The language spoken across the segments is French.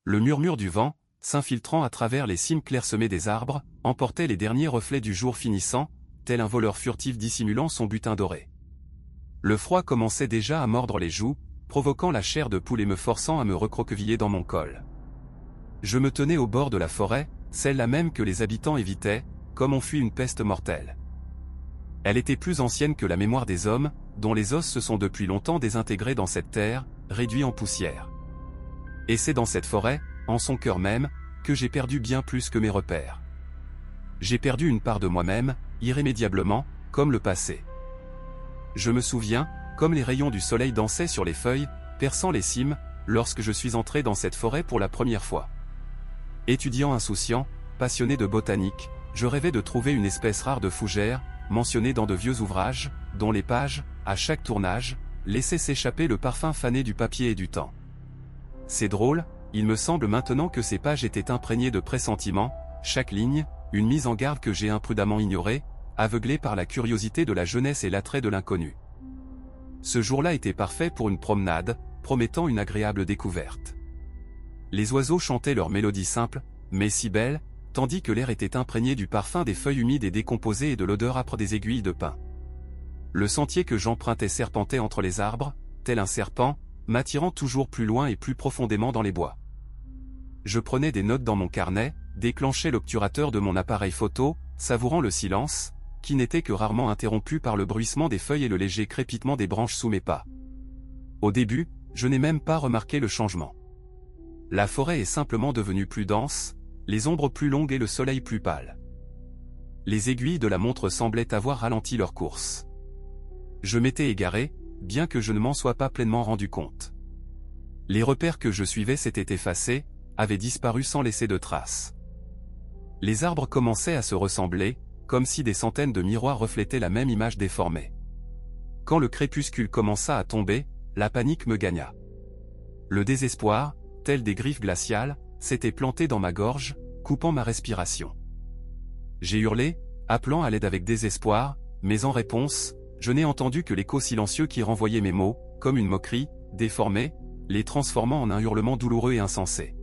Le murmure du vent, s'infiltrant à travers les cimes clairsemées des arbres, emportait les derniers reflets du jour finissant, tel un voleur furtif dissimulant son butin doré. Le froid commençait déjà à mordre les joues, provoquant la chair de poule et me forçant à me recroqueviller dans mon col. Je me tenais au bord de la forêt, celle-là même que les habitants évitaient, comme on fuit une peste mortelle. Elle était plus ancienne que la mémoire des hommes, dont les os se sont depuis longtemps désintégrés dans cette terre, réduits en poussière. Et c'est dans cette forêt, en son cœur même, que j'ai perdu bien plus que mes repères. J'ai perdu une part de moi-même, irrémédiablement, comme le passé. Je me souviens, comme les rayons du soleil dansaient sur les feuilles, perçant les cimes, lorsque je suis entré dans cette forêt pour la première fois. Étudiant insouciant, passionné de botanique, je rêvais de trouver une espèce rare de fougère, mentionnée dans de vieux ouvrages, dont les pages, à chaque tournage, laissaient s'échapper le parfum fané du papier et du temps. C'est drôle, il me semble maintenant que ces pages étaient imprégnées de pressentiments, chaque ligne, une mise en garde que j'ai imprudemment ignorée, aveuglé par la curiosité de la jeunesse et l'attrait de l'inconnu. Ce jour-là était parfait pour une promenade, promettant une agréable découverte. Les oiseaux chantaient leur mélodie simple, mais si belle, tandis que l'air était imprégné du parfum des feuilles humides et décomposées et de l'odeur âpre des aiguilles de pin. Le sentier que j'empruntais serpentait entre les arbres, tel un serpent, m'attirant toujours plus loin et plus profondément dans les bois. Je prenais des notes dans mon carnet, déclenchais l'obturateur de mon appareil photo, savourant le silence, qui n'était que rarement interrompu par le bruissement des feuilles et le léger crépitement des branches sous mes pas. Au début, je n'ai même pas remarqué le changement. La forêt est simplement devenue plus dense, les ombres plus longues et le soleil plus pâle. Les aiguilles de la montre semblaient avoir ralenti leur course. Je m'étais égaré, bien que je ne m'en sois pas pleinement rendu compte. Les repères que je suivais s'étaient effacés, avaient disparu sans laisser de traces. Les arbres commençaient à se ressembler, comme si des centaines de miroirs reflétaient la même image déformée. Quand le crépuscule commença à tomber, la panique me gagna. Le désespoir, tel des griffes glaciales, s'était planté dans ma gorge, coupant ma respiration. J'ai hurlé, appelant à l'aide avec désespoir, mais en réponse, je n'ai entendu que l'écho silencieux qui renvoyait mes mots, comme une moquerie, déformée, les transformant en un hurlement douloureux et insensé.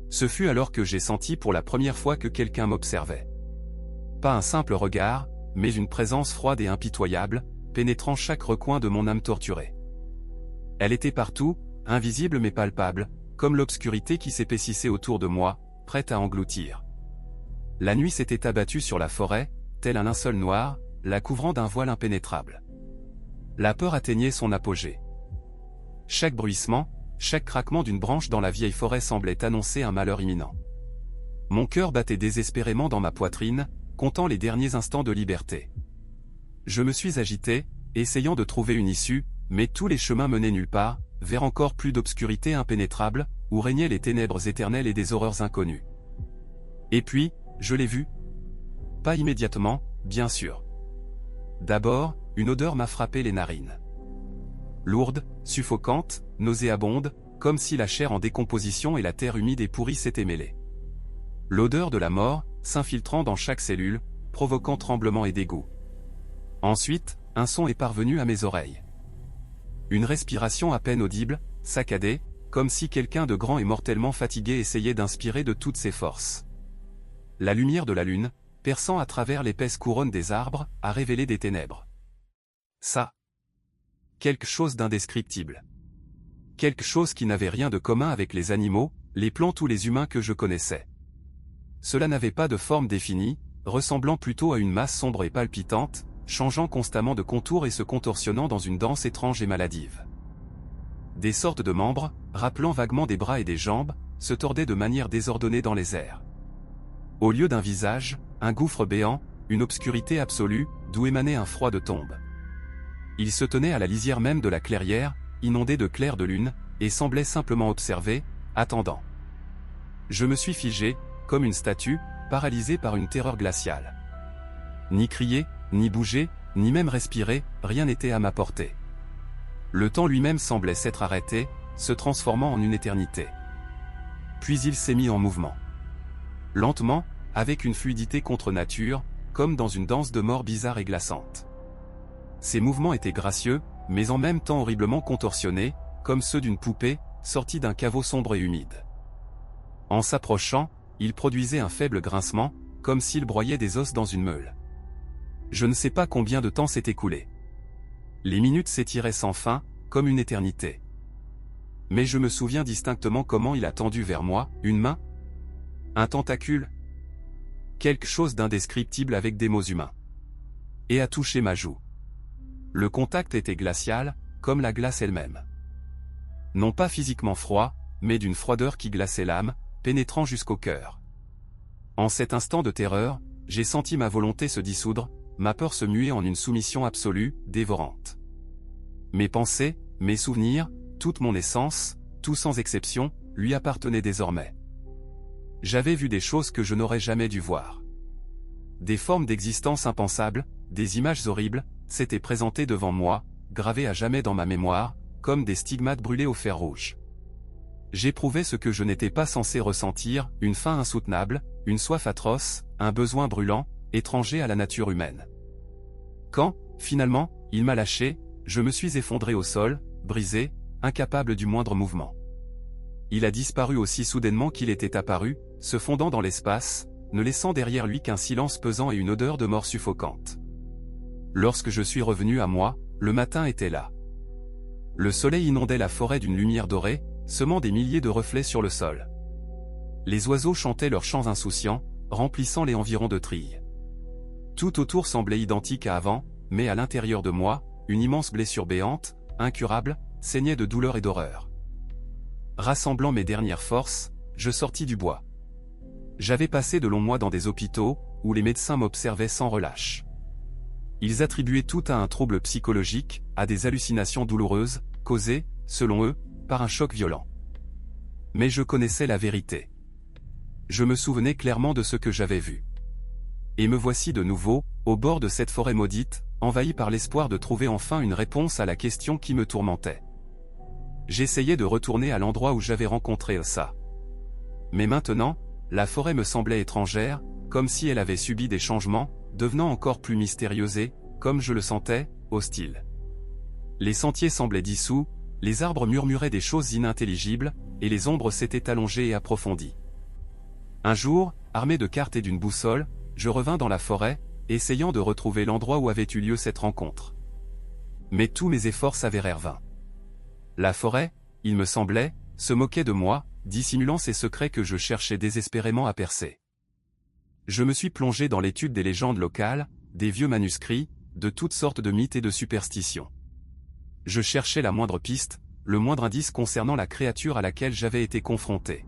Ce fut alors que j'ai senti pour la première fois que quelqu'un m'observait. Pas un simple regard, mais une présence froide et impitoyable, pénétrant chaque recoin de mon âme torturée. Elle était partout, invisible mais palpable, comme l'obscurité qui s'épaississait autour de moi, prête à engloutir. La nuit s'était abattue sur la forêt, tel un linceul noir, la couvrant d'un voile impénétrable. La peur atteignait son apogée. Chaque bruissement, chaque craquement d'une branche dans la vieille forêt semblait annoncer un malheur imminent. Mon cœur battait désespérément dans ma poitrine, comptant les derniers instants de liberté. Je me suis agité, essayant de trouver une issue, mais tous les chemins menaient nulle part, vers encore plus d'obscurité impénétrable, où régnaient les ténèbres éternelles et des horreurs inconnues. Et puis, je l'ai vu. Pas immédiatement, bien sûr. D'abord, une odeur m'a frappé les narines. Lourde, suffocante, nauséabonde, comme si la chair en décomposition et la terre humide et pourrie s'étaient mêlées. L'odeur de la mort, s'infiltrant dans chaque cellule, provoquant tremblement et dégoût. Ensuite, un son est parvenu à mes oreilles. Une respiration à peine audible, saccadée, comme si quelqu'un de grand et mortellement fatigué essayait d'inspirer de toutes ses forces. La lumière de la lune, perçant à travers l'épaisse couronne des arbres, a révélé des ténèbres. Ça. Quelque chose d'indescriptible. Quelque chose qui n'avait rien de commun avec les animaux, les plantes ou les humains que je connaissais. Cela n'avait pas de forme définie, ressemblant plutôt à une masse sombre et palpitante, changeant constamment de contour et se contorsionnant dans une danse étrange et maladive. Des sortes de membres, rappelant vaguement des bras et des jambes, se tordaient de manière désordonnée dans les airs. Au lieu d'un visage, un gouffre béant, une obscurité absolue, d'où émanait un froid de tombe. Il se tenait à la lisière même de la clairière, inondée de clairs de lune, et semblait simplement observer, attendant. Je me suis figé, comme une statue, paralysée par une terreur glaciale. Ni crier, ni bouger, ni même respirer, rien n'était à ma portée. Le temps lui-même semblait s'être arrêté, se transformant en une éternité. Puis il s'est mis en mouvement. Lentement, avec une fluidité contre nature, comme dans une danse de mort bizarre et glaçante. Ces mouvements étaient gracieux, mais en même temps horriblement contorsionnés, comme ceux d'une poupée, sortie d'un caveau sombre et humide. En s'approchant, il produisait un faible grincement, comme s'il broyait des os dans une meule. Je ne sais pas combien de temps s'est écoulé. Les minutes s'étiraient sans fin, comme une éternité. Mais je me souviens distinctement comment il a tendu vers moi, une main, un tentacule, quelque chose d'indescriptible avec des mots humains. Et a touché ma joue. Le contact était glacial, comme la glace elle-même. Non pas physiquement froid, mais d'une froideur qui glaçait l'âme, pénétrant jusqu'au cœur. En cet instant de terreur, j'ai senti ma volonté se dissoudre, ma peur se muer en une soumission absolue, dévorante. Mes pensées, mes souvenirs, toute mon essence, tout sans exception, lui appartenait désormais. J'avais vu des choses que je n'aurais jamais dû voir. Des formes d'existence impensables, des images horribles, s'étaient présentées devant moi, gravées à jamais dans ma mémoire, comme des stigmates brûlés au fer rouge. J'éprouvais ce que je n'étais pas censé ressentir, une faim insoutenable, une soif atroce, un besoin brûlant, étranger à la nature humaine. Quand, finalement, il m'a lâché, je me suis effondré au sol, brisé, incapable du moindre mouvement. Il a disparu aussi soudainement qu'il était apparu, se fondant dans l'espace, ne laissant derrière lui qu'un silence pesant et une odeur de mort suffocante. Lorsque je suis revenu à moi, le matin était là. Le soleil inondait la forêt d'une lumière dorée, semant des milliers de reflets sur le sol. Les oiseaux chantaient leurs chants insouciants, remplissant les environs de trilles. Tout autour semblait identique à avant, mais à l'intérieur de moi, une immense blessure béante, incurable, saignait de douleur et d'horreur. Rassemblant mes dernières forces, je sortis du bois. J'avais passé de longs mois dans des hôpitaux, où les médecins m'observaient sans relâche. Ils attribuaient tout à un trouble psychologique, à des hallucinations douloureuses, causées, selon eux, par un choc violent. Mais je connaissais la vérité. Je me souvenais clairement de ce que j'avais vu. Et me voici de nouveau, au bord de cette forêt maudite, envahi par l'espoir de trouver enfin une réponse à la question qui me tourmentait. J'essayais de retourner à l'endroit où j'avais rencontré Ossa. Mais maintenant, la forêt me semblait étrangère, comme si elle avait subi des changements, devenant encore plus mystérieuse et, comme je le sentais, hostile. Les sentiers semblaient dissous, les arbres murmuraient des choses inintelligibles, et les ombres s'étaient allongées et approfondies. Un jour, armé de cartes et d'une boussole, je revins dans la forêt, essayant de retrouver l'endroit où avait eu lieu cette rencontre. Mais tous mes efforts s'avérèrent vains. La forêt, il me semblait, se moquait de moi, dissimulant ses secrets que je cherchais désespérément à percer. Je me suis plongé dans l'étude des légendes locales, des vieux manuscrits, de toutes sortes de mythes et de superstitions. Je cherchais la moindre piste, le moindre indice concernant la créature à laquelle j'avais été confronté.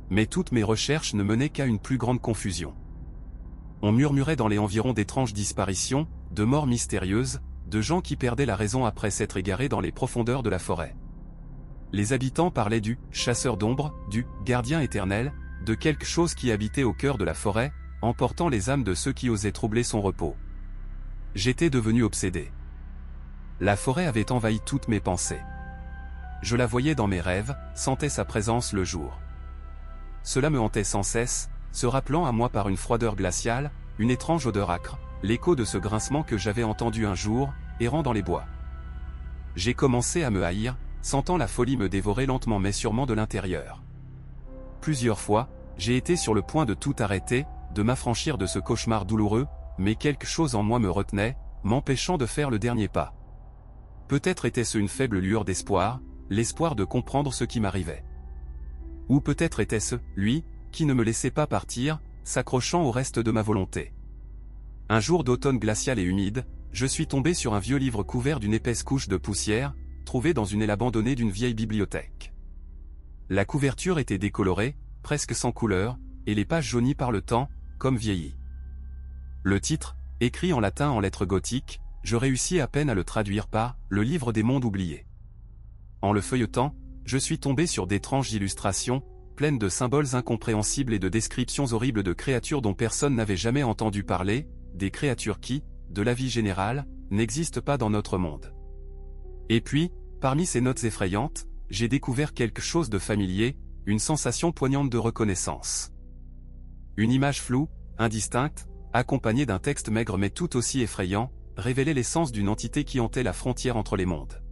Mais toutes mes recherches ne menaient qu'à une plus grande confusion. On murmurait dans les environs d'étranges disparitions, de morts mystérieuses, de gens qui perdaient la raison après s'être égarés dans les profondeurs de la forêt. Les habitants parlaient du « chasseur d'ombre », du « gardien éternel », de quelque chose qui habitait au cœur de la forêt, emportant les âmes de ceux qui osaient troubler son repos. J'étais devenu obsédé. La forêt avait envahi toutes mes pensées. Je la voyais dans mes rêves, sentais sa présence le jour. Cela me hantait sans cesse, se rappelant à moi par une froideur glaciale, une étrange odeur âcre, l'écho de ce grincement que j'avais entendu un jour, errant dans les bois. J'ai commencé à me haïr, sentant la folie me dévorer lentement mais sûrement de l'intérieur. Plusieurs fois, j'ai été sur le point de tout arrêter, de m'affranchir de ce cauchemar douloureux, mais quelque chose en moi me retenait, m'empêchant de faire le dernier pas. Peut-être était-ce une faible lueur d'espoir, l'espoir de comprendre ce qui m'arrivait. Ou peut-être était-ce, lui, qui ne me laissait pas partir, s'accrochant au reste de ma volonté. Un jour d'automne glacial et humide, je suis tombé sur un vieux livre couvert d'une épaisse couche de poussière, trouvé dans une aile abandonnée d'une vieille bibliothèque. La couverture était décolorée, presque sans couleur, et les pages jaunies par le temps, comme vieillies. Le titre, écrit en latin en lettres gothiques, je réussis à peine à le traduire par « Le livre des mondes oubliés ». En le feuilletant, je suis tombé sur d'étranges illustrations, pleines de symboles incompréhensibles et de descriptions horribles de créatures dont personne n'avait jamais entendu parler, des créatures qui, de l'avis général, n'existent pas dans notre monde. Et puis, parmi ces notes effrayantes, j'ai découvert quelque chose de familier, une sensation poignante de reconnaissance. Une image floue, indistincte, accompagnée d'un texte maigre mais tout aussi effrayant, révélait l'essence d'une entité qui hantait la frontière entre les mondes.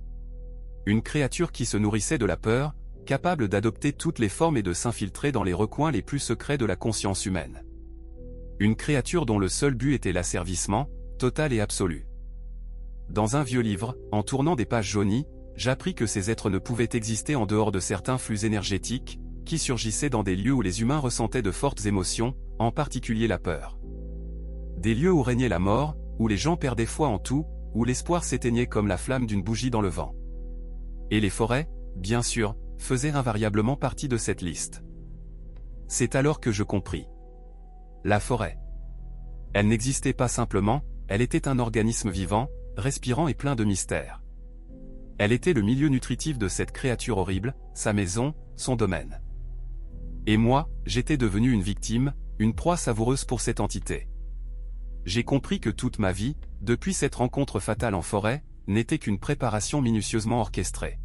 Une créature qui se nourrissait de la peur, capable d'adopter toutes les formes et de s'infiltrer dans les recoins les plus secrets de la conscience humaine. Une créature dont le seul but était l'asservissement, total et absolu. Dans un vieux livre, en tournant des pages jaunies, j'appris que ces êtres ne pouvaient exister en dehors de certains flux énergétiques, qui surgissaient dans des lieux où les humains ressentaient de fortes émotions, en particulier la peur. Des lieux où régnait la mort, où les gens perdaient foi en tout, où l'espoir s'éteignait comme la flamme d'une bougie dans le vent. Et les forêts, bien sûr, faisaient invariablement partie de cette liste. C'est alors que je compris. La forêt. Elle n'existait pas simplement, elle était un organisme vivant, respirant et plein de mystères. Elle était le milieu nutritif de cette créature horrible, sa maison, son domaine. Et moi, j'étais devenu une victime, une proie savoureuse pour cette entité. J'ai compris que toute ma vie, depuis cette rencontre fatale en forêt, n'était qu'une préparation minutieusement orchestrée.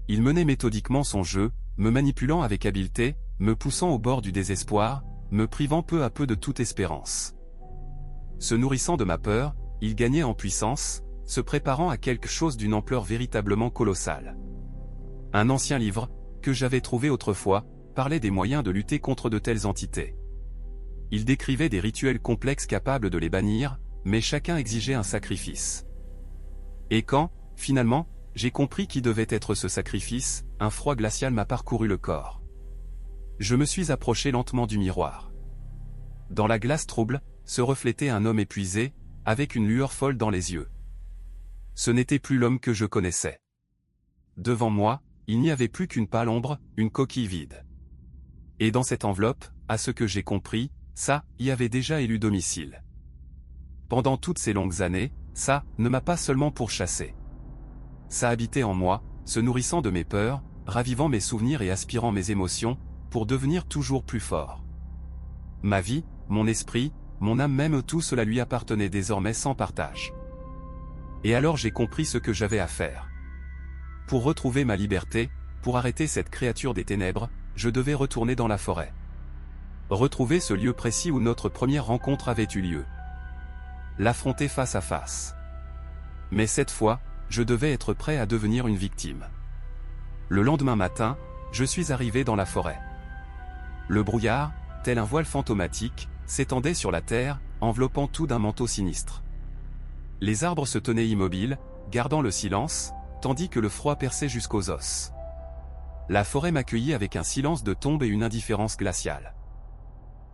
Il menait méthodiquement son jeu, me manipulant avec habileté, me poussant au bord du désespoir, me privant peu à peu de toute espérance. Se nourrissant de ma peur, il gagnait en puissance, se préparant à quelque chose d'une ampleur véritablement colossale. Un ancien livre, que j'avais trouvé autrefois, parlait des moyens de lutter contre de telles entités. Il décrivait des rituels complexes capables de les bannir, mais chacun exigeait un sacrifice. Et quand, finalement, j'ai compris qui devait être ce sacrifice, un froid glacial m'a parcouru le corps. Je me suis approché lentement du miroir. Dans la glace trouble, se reflétait un homme épuisé, avec une lueur folle dans les yeux. Ce n'était plus l'homme que je connaissais. Devant moi, il n'y avait plus qu'une pâle ombre, une coquille vide. Et dans cette enveloppe, à ce que j'ai compris, ça y avait déjà élu domicile. Pendant toutes ces longues années, ça ne m'a pas seulement pourchassé. Ça habitait en moi, se nourrissant de mes peurs, ravivant mes souvenirs et aspirant mes émotions, pour devenir toujours plus fort. Ma vie, mon esprit, mon âme même, tout cela lui appartenait désormais sans partage. Et alors j'ai compris ce que j'avais à faire. Pour retrouver ma liberté, pour arrêter cette créature des ténèbres, je devais retourner dans la forêt. Retrouver ce lieu précis où notre première rencontre avait eu lieu. L'affronter face à face. Mais cette fois, je devais être prêt à devenir une victime. Le lendemain matin, je suis arrivé dans la forêt. Le brouillard, tel un voile fantomatique, s'étendait sur la terre, enveloppant tout d'un manteau sinistre. Les arbres se tenaient immobiles, gardant le silence, tandis que le froid perçait jusqu'aux os. La forêt m'accueillit avec un silence de tombe et une indifférence glaciale.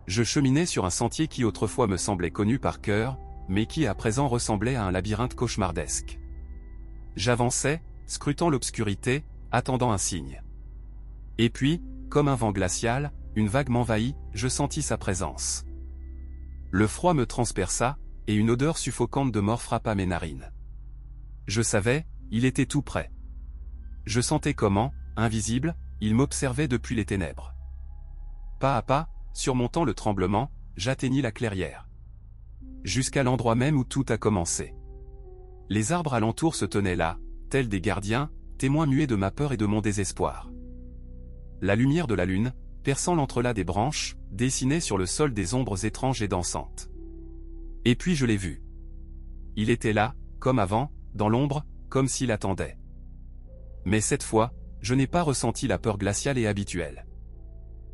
Je cheminais sur un sentier qui autrefois me semblait connu par cœur, mais qui à présent ressemblait à un labyrinthe cauchemardesque. J'avançais, scrutant l'obscurité, attendant un signe. Et puis, comme un vent glacial, une vague m'envahit, je sentis sa présence. Le froid me transperça, et une odeur suffocante de mort frappa mes narines. Je savais, il était tout près. Je sentais comment, invisible, il m'observait depuis les ténèbres. Pas à pas, surmontant le tremblement, j'atteignis la clairière. Jusqu'à l'endroit même où tout a commencé. Les arbres alentour se tenaient là, tels des gardiens, témoins muets de ma peur et de mon désespoir. La lumière de la lune, perçant l'entrelacs des branches, dessinait sur le sol des ombres étranges et dansantes. Et puis je l'ai vu. Il était là, comme avant, dans l'ombre, comme s'il attendait. Mais cette fois, je n'ai pas ressenti la peur glaciale et habituelle.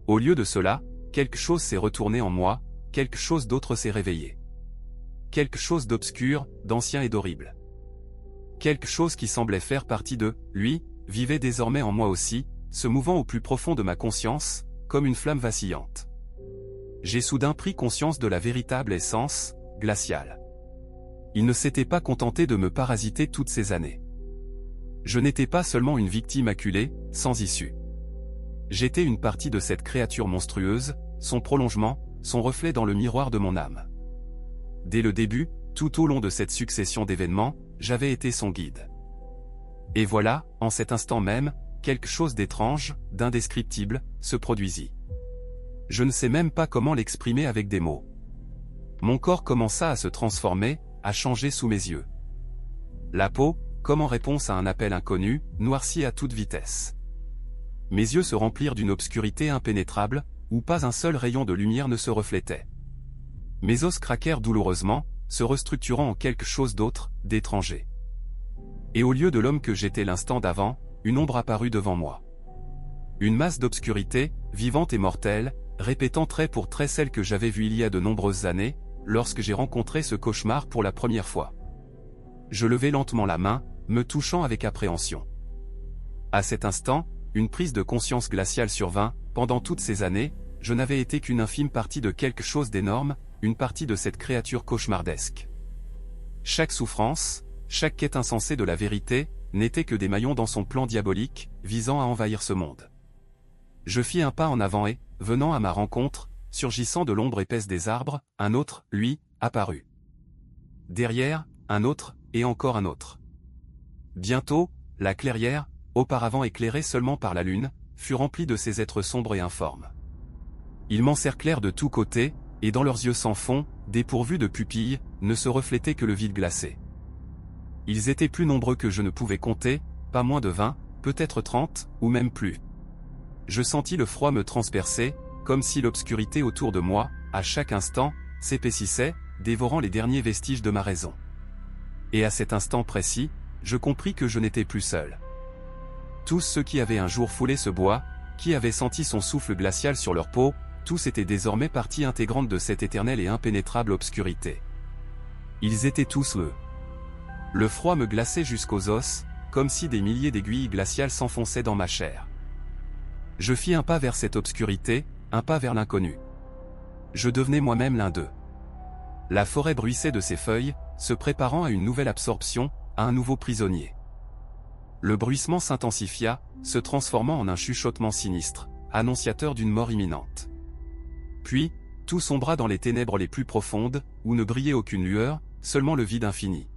Au lieu de cela, quelque chose s'est retourné en moi, quelque chose d'autre s'est réveillé. Quelque chose d'obscur, d'ancien et d'horrible. Quelque chose qui semblait faire partie de lui, vivait désormais en moi aussi, se mouvant au plus profond de ma conscience, comme une flamme vacillante. J'ai soudain pris conscience de la véritable essence, glaciale. Il ne s'était pas contenté de me parasiter toutes ces années. Je n'étais pas seulement une victime acculée, sans issue. J'étais une partie de cette créature monstrueuse, son prolongement, son reflet dans le miroir de mon âme. Dès le début, tout au long de cette succession d'événements, j'avais été son guide. Et voilà, en cet instant même, quelque chose d'étrange, d'indescriptible, se produisit. Je ne sais même pas comment l'exprimer avec des mots. Mon corps commença à se transformer, à changer sous mes yeux. La peau, comme en réponse à un appel inconnu, noircit à toute vitesse. Mes yeux se remplirent d'une obscurité impénétrable, où pas un seul rayon de lumière ne se reflétait. Mes os craquèrent douloureusement, se restructurant en quelque chose d'autre, d'étranger. Et au lieu de l'homme que j'étais l'instant d'avant, une ombre apparut devant moi. Une masse d'obscurité, vivante et mortelle, répétant trait pour trait celle que j'avais vue il y a de nombreuses années, lorsque j'ai rencontré ce cauchemar pour la première fois. Je levai lentement la main, me touchant avec appréhension. À cet instant, une prise de conscience glaciale survint. Pendant toutes ces années, je n'avais été qu'une infime partie de quelque chose d'énorme, une partie de cette créature cauchemardesque. Chaque souffrance, chaque quête insensée de la vérité, n'était que des maillons dans son plan diabolique, visant à envahir ce monde. Je fis un pas en avant et, venant à ma rencontre, surgissant de l'ombre épaisse des arbres, un autre, lui, apparut. Derrière, un autre, et encore un autre. Bientôt, la clairière, auparavant éclairée seulement par la lune, fut remplie de ces êtres sombres et informes. Ils m'encerclèrent de tous côtés, et dans leurs yeux sans fond, dépourvus de pupilles, ne se reflétait que le vide glacé. Ils étaient plus nombreux que je ne pouvais compter, pas moins de 20, peut-être 30, ou même plus. Je sentis le froid me transpercer, comme si l'obscurité autour de moi, à chaque instant, s'épaississait, dévorant les derniers vestiges de ma raison. Et à cet instant précis, je compris que je n'étais plus seul. Tous ceux qui avaient un jour foulé ce bois, qui avaient senti son souffle glacial sur leur peau, tous étaient désormais partie intégrante de cette éternelle et impénétrable obscurité. Ils étaient tous eux. Le froid me glaçait jusqu'aux os, comme si des milliers d'aiguilles glaciales s'enfonçaient dans ma chair. Je fis un pas vers cette obscurité, un pas vers l'inconnu. Je devenais moi-même l'un d'eux. La forêt bruissait de ses feuilles, se préparant à une nouvelle absorption, à un nouveau prisonnier. Le bruissement s'intensifia, se transformant en un chuchotement sinistre, annonciateur d'une mort imminente. Puis, tout sombra dans les ténèbres les plus profondes, où ne brillait aucune lueur, seulement le vide infini.